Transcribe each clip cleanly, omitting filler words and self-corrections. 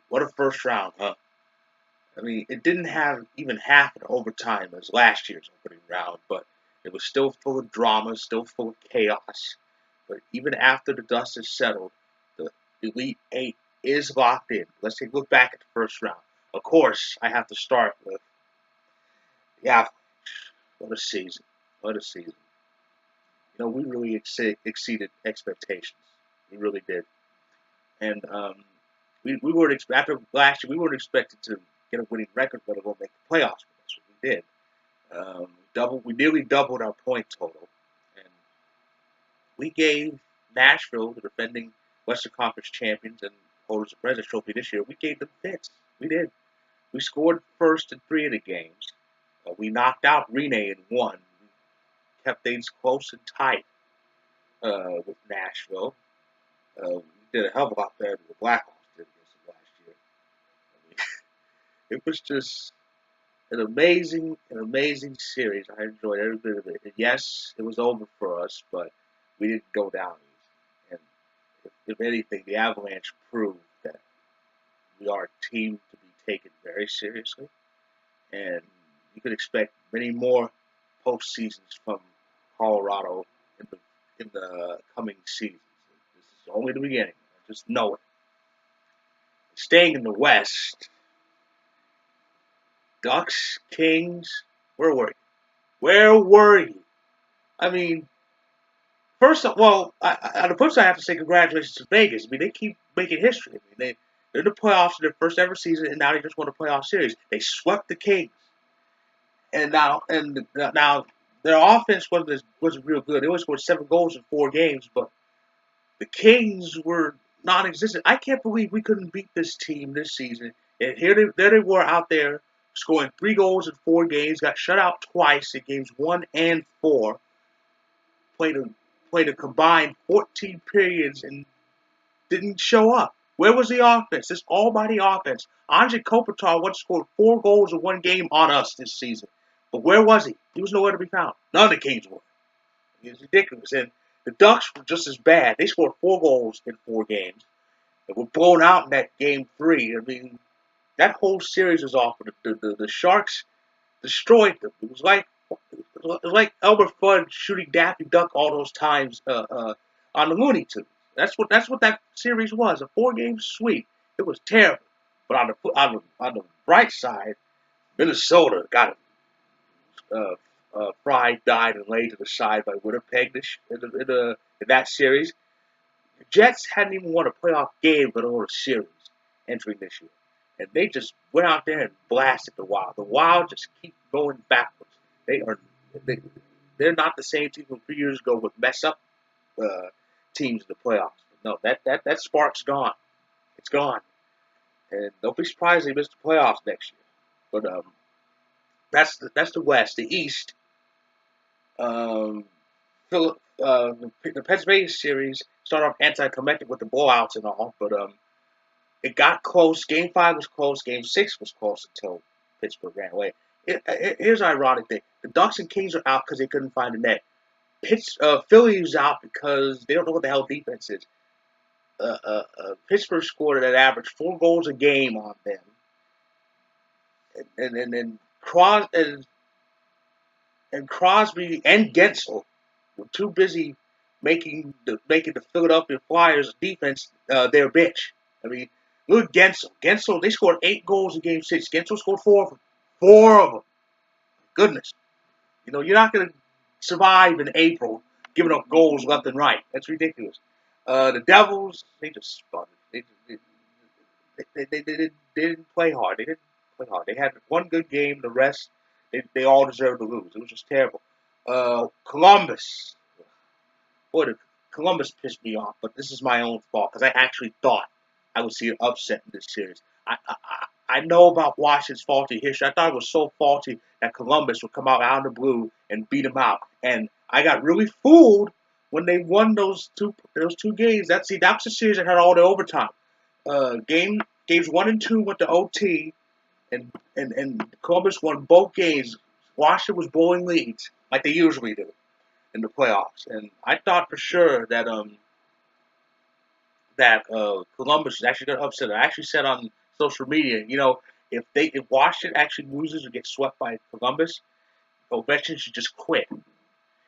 What a first round, huh? I mean, it didn't have even half an overtime as last year's opening round, but it was still full of drama, still full of chaos. But even after the dust has settled, the Elite Eight is locked in. Let's take a look back at the first round. Of course, I have to start with the Avalanche. What a season. What a season. We really exceeded expectations. We really did. And we weren't after last year. We weren't expected to get a winning record, but we'll make the playoffs. That's what we did. We nearly doubled our point total, and we gave Nashville, the defending Western Conference champions and holders of the President's Trophy this year, we gave them fits. We did. We scored first in 3 of the games. We knocked out Rene in 1. We kept things close and tight with Nashville. We did a hell of a lot better than the Blackhawks did against them last year. I mean, it was just an amazing series. I enjoyed every bit of it. And yes, it was over for us, but we didn't go down easy. And if anything, the Avalanche proved that we are a team to be taken very seriously, and you can expect many more postseasons from Colorado in the coming seasons. This is only the beginning. Just know it. Staying in the West, Ducks, Kings, where were you? Where were you? I mean, first, well, on the flip side, I have to say congratulations to Vegas. I mean, they keep making history. I mean, they're in the playoffs in their first ever season, and now they just won a playoff series. They swept the Kings, and now their offense wasn't real good. They only scored 7 goals in 4 games, but the Kings were non-existent. I can't believe we couldn't beat this team this season. And there they were out there scoring 3 goals in 4 games. Got shut out twice in games 1 and 4. Played a played a combined 14 periods and didn't show up. Where was the offense? This all-body offense. Andre Kopitar once scored 4 goals in 1 game on us this season. But where was he? He was nowhere to be found. None of the Kings were. It's ridiculous. And the Ducks were just as bad. They scored 4 goals in 4 games. They were blown out in that game 3. I mean, that whole series was off. The Sharks destroyed them. It was like Elmer Fudd shooting Daffy Duck all those times on the Looney Tunes. That's what that series was. A 4 game sweep. It was terrible. But on the bright side, Minnesota got fried, died, and laid to the side by Winnipeg in that series. The Jets hadn't even won a playoff game, but won a series entering this year. And they just went out there and blasted the Wild. The Wild just keep going backwards. They are they're not the same team from 3 years ago with mess up teams in the playoffs. No, that spark's gone. It's gone. And don't be surprised they miss the playoffs next year. But that's the West. The East, um, the Pennsylvania series started off anticlimactic with the blowouts and all, but it got close. Game 5 was close. Game 6 was close until Pittsburgh ran away. Here's the ironic thing: the Ducks and Kings are out because they couldn't find a net. Philly's out because they don't know what the hell defense is. Pittsburgh scored at an average 4 goals a game on them, and Crosby and Gensel were too busy making the Philadelphia Flyers defense their bitch. I mean, look at Gensel. Gensel, they scored 8 goals in Game 6. Gensel scored 4 of them. 4 of them. Goodness. You're not going to survive in April giving up goals left and right. That's ridiculous. The Devils, they just spun. They didn't play hard. They didn't play hard. They had one good game. The rest, they all deserved to lose. It was just terrible. Columbus. Boy, Columbus pissed me off, but this is my own fault because I actually thought I would see an upset in this series. I know about Washington's faulty history. I thought it was so faulty that Columbus would come out of the blue and beat them out. And I got really fooled when they won those two games. That was the series that had all the overtime. Games 1 and 2 went to OT, and Columbus won both games. Washington was blowing leads like they usually do in the playoffs, and I thought for sure that Columbus was actually going to upset it. I actually said on social media. If Washington actually loses or gets swept by Columbus, Ovechkin should just quit.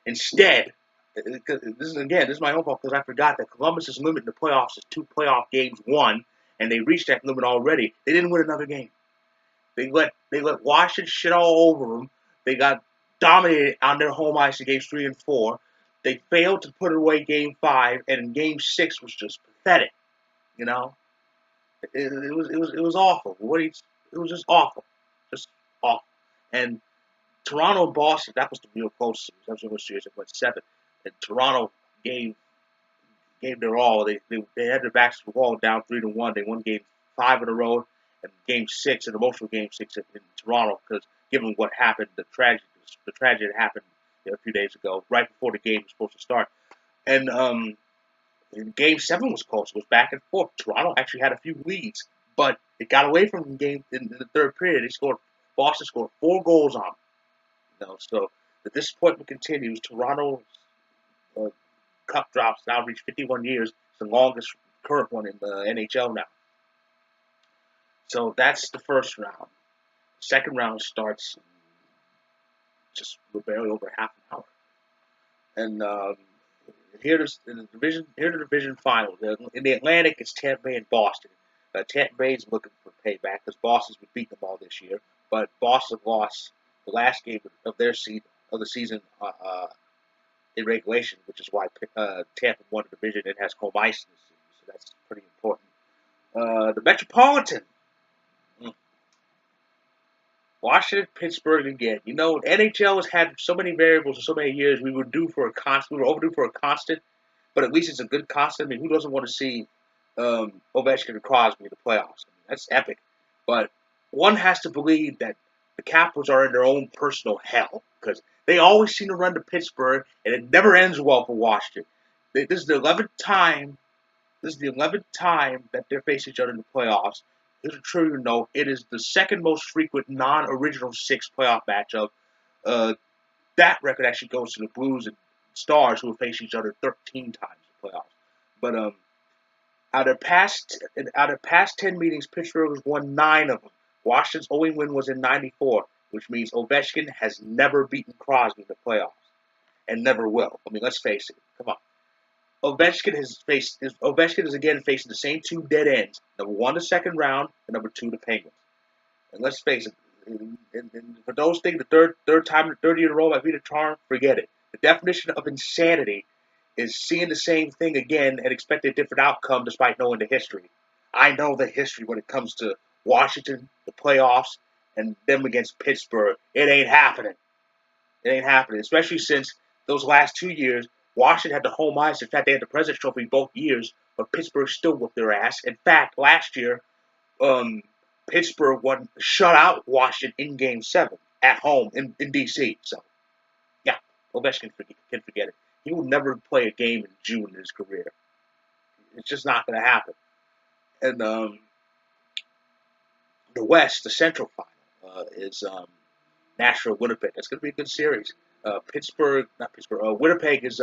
Instead, this is my own fault because I forgot that Columbus's limit in the playoffs is 2 playoff games won, and they reached that limit already. They didn't win another game. They let Washington shit all over them. They got dominated on their home ice in games 3 and 4. They failed to put away game 5, and in game 6 was just pathetic. You know, it was awful. It was just awful. And Toronto and Boston, that was the real close series. That was the only series that went 7. And Toronto gave their all. They had their backs to the wall, down 3-1. They won game 5 in a row, and game 6, an emotional game 6 in Toronto, because given what happened, the tragedy that happened a few days ago, right before the game was supposed to start. And game 7 was close. It was back and forth. Toronto actually had a few leads, but it got away from the game in the third period. Boston scored 4 goals on them. So the disappointment continues. Toronto's uh, cup drops now reach 51 years. It's the longest current one in the NHL now. So that's the first round. Second round starts just barely over half an hour. And in the division finals. In the Atlantic, it's Tampa Bay and Boston. Tampa Bay's looking for payback because Boston's been beating them all this year, but Boston lost the last game of the season in regulation, which is why Tampa won the division and has home ice in the season. So that's pretty important. The Metropolitan. Washington, Pittsburgh again. NHL has had so many variables for so many years. We were due for a constant. We were overdue for a constant, but at least it's a good constant. I mean, who doesn't want to see Ovechkin and Crosby in the playoffs? I mean, that's epic. But one has to believe that the Capitals are in their own personal hell because they always seem to run to Pittsburgh, and it never ends well for Washington. This is the 11th time. This is the 11th time that they're facing each other in the playoffs. Here's a trivia note. It is the second most frequent non-original 6 playoff matchup. That record actually goes to the Blues and Stars, who have faced each other 13 times in the playoffs. But out of past 10 meetings, Pittsburgh has won 9 of them. Washington's only win was in '94, which means Ovechkin has never beaten Crosby in the playoffs, and never will. I mean, let's face it. Come on. Ovechkin is again facing the same 2 dead ends. Number 1, the second round, and number 2, the Penguins. And let's face it, and for those things, the third time in the third year in a row might be the charm. Forget it. The definition of insanity is seeing the same thing again and expecting a different outcome despite knowing the history. I know the history when it comes to Washington, the playoffs, and them against Pittsburgh. It ain't happening. It ain't happening, especially since those last 2 years, Washington had the home ice. In fact, they had the President's Trophy both years, but Pittsburgh still whooped their ass. In fact, last year, Pittsburgh shut out Washington in Game 7 at home in D.C. So, yeah, Ovechkin can forget it. He will never play a game in June in his career. It's just not going to happen. And the West, the Central Final, is Nashville, Winnipeg. That's going to be a good series. Winnipeg is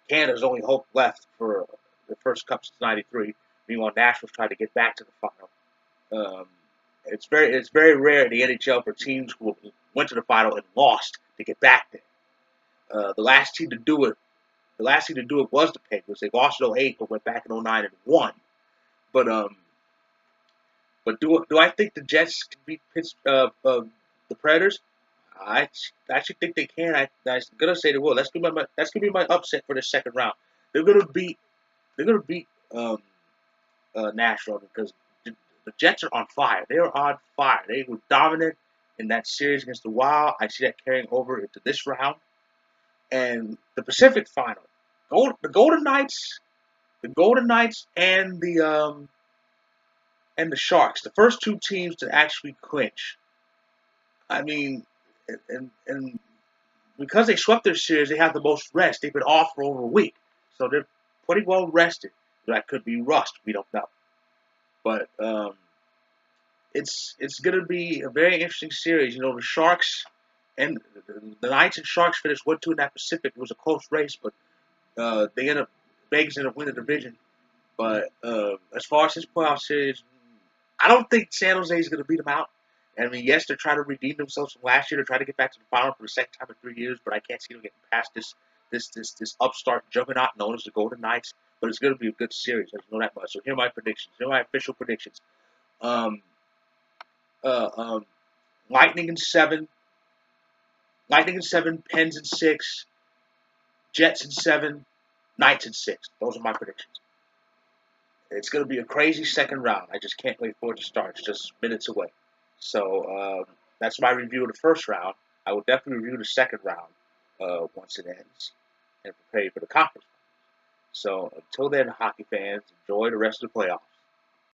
Canada's only hope left for the first Cup since '93. Meanwhile, Nashville's trying to get back to the final. It's very rare in the NHL for teams who went to the final and lost to get back there. The last team to do it was the Penguins. They lost in '08, but went back in '09 and won. But do I think the Jets can beat the Predators? I actually think they can. I'm gonna say they will. That's gonna be my upset for the second round. They're gonna beat Nashville because the Jets are on fire. They are on fire. They were dominant in that series against the Wild. I see that carrying over into this round. And the Pacific Final, the Golden Knights, and the Sharks, the first 2 teams to actually clinch. I mean, and because they swept their series, they have the most rest. They've been off for over a week, so they're pretty well rested. That could be rust. We don't know, but it's going to be a very interesting series. The Sharks and the Knights and Sharks finished 1-2 in that Pacific. It was a close race, but Vegas ended up winning the division. But as far as this playoff series, I don't think San Jose is going to beat them out. I mean, yes, they're trying to redeem themselves from last year. They're trying to get back to the final for the second time in 3 years, but I can't see them getting past this upstart juggernaut known as the Golden Knights. But it's going to be a good series. I just know that much. So here are my predictions. Here are my official predictions. Um, uh, um, Lightning in seven. Lightning in seven. Pens in six. Jets in seven. Knights in six. Those are my predictions. It's going to be a crazy second round. I just can't wait for it to start. It's just minutes away. So that's my review of the first round. I will definitely review the second round once it ends and prepare for the conference. So until then, hockey fans, enjoy the rest of the playoffs.